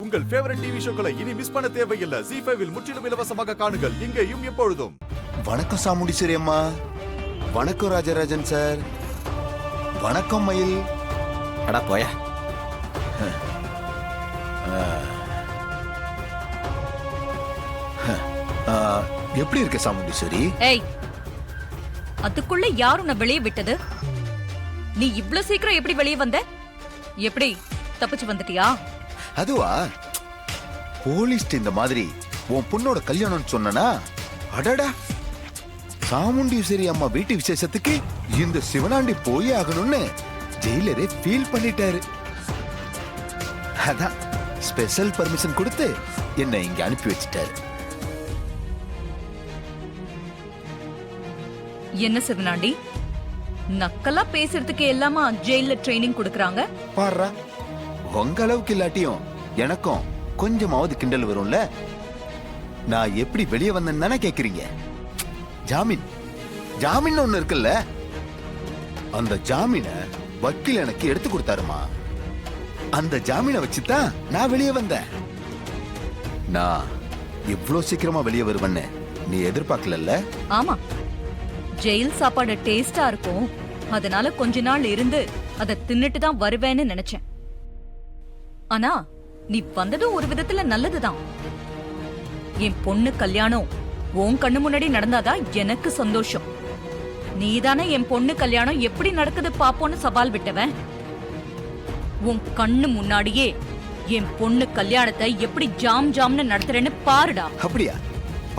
உங்கள் favourite TV ஷோக்களை இனி miss பண்ண தேவையில்லை. ZEE5 இல் முற்றிலும் இலவசமாக காணுங்கள். இங்கேயும் எப்பொழுதும். வணக்கம் சாமுண்டீஸ்வரி அம்மா. வணக்கம் ராஜராஜன் சார். வணக்கம் மயில். அடா போயா. எப்படி இருக்க சாமுண்டீஸ்வரி? ஏய், அதுக்குள்ள யார் உன்னை வெளியே விட்டது? நீ இவ்ளோ சீக்கிரம் எப்படி வெளியே வந்த? எப்படி தப்பிச்சு வந்துட்டியா? அதுவா, போலீஸ் இந்த மாதிரி உன் பொண்ணோட கல்யாணம் சொன்னா, அடடா சாமுண்டீஸ்வரி அம்மா வீட்டு விசேஷத்துக்கு இந்த சிவனாண்டி போய் ஆகணும்னு ஜெயிலரே ஃபீல் பண்ணிட்டாரு. அதான் ஸ்பெஷல் பர்மிஷன் கொடுத்து என்னை இங்க அனுப்பி வச்சிட்டாரு. என்ன சிவனாண்டி, நக்கலா பேசுறதுக்கு எல்லாமா ஜெயில ட்ரைனிங் கொடுக்கறாங்க? பாருடா, உங்க அளவுக்கு இல்லாட்டியும் எனக்கும் கொஞ்சமாவது கிண்டல் வரும்ல. நான் எப்படி வெளியே வந்தேன்னு தானே கேக்குறீங்க. ஜாமீன் ஜாமீன் ஒண்ணு இருக்குல்ல, அந்த ஜாமீனை வக்கீல் எனக்கு எடுத்து கொடுத்தாருமா. அந்த ஜாமீனை வச்சுதான் நான் வெளியே வந்தேன். நான் இவ்ளோ சீக்கிரமா வெளியே வருவேன்னு நீ எதிர்பார்க்கல. ஆமா, ஜெயில் சாப்பாடு டேஸ்டா இருக்கும், அதனால கொஞ்ச நாள் இருந்து அதை தின்னுட்டு தான் வருவேன்னு நினைச்சேன். ஆனா நீ வந்ததும் ஒரு விதத்துல நல்லதுதான். என் பொண்ணு கல்யாணம் உன் கண்ணு முன்னாடி நடந்தாதான் எனக்கு சந்தோஷம். நீதானே என் பொண்ணு கல்யாணம் எப்படி நடக்குது பாப்போன்னு சவால் விட்டவன். உன் கண்ணு முன்னாடியே என் பொண்ணு கல்யாணத்தை எப்படி ஜாம் ஜாம்னு நடத்துறேன்னு பாருடா. அப்படியா?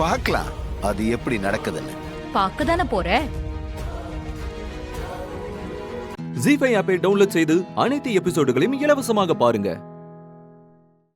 பார்க்கலாம் அது எப்படி நடக்குதுன்னு. பாக்கதானே போற. ZEE5 ஆப்பை டவுன்லோட் செய்து அனைத்து எபிசோடுகளையும் இலவசமாக பாருங்க.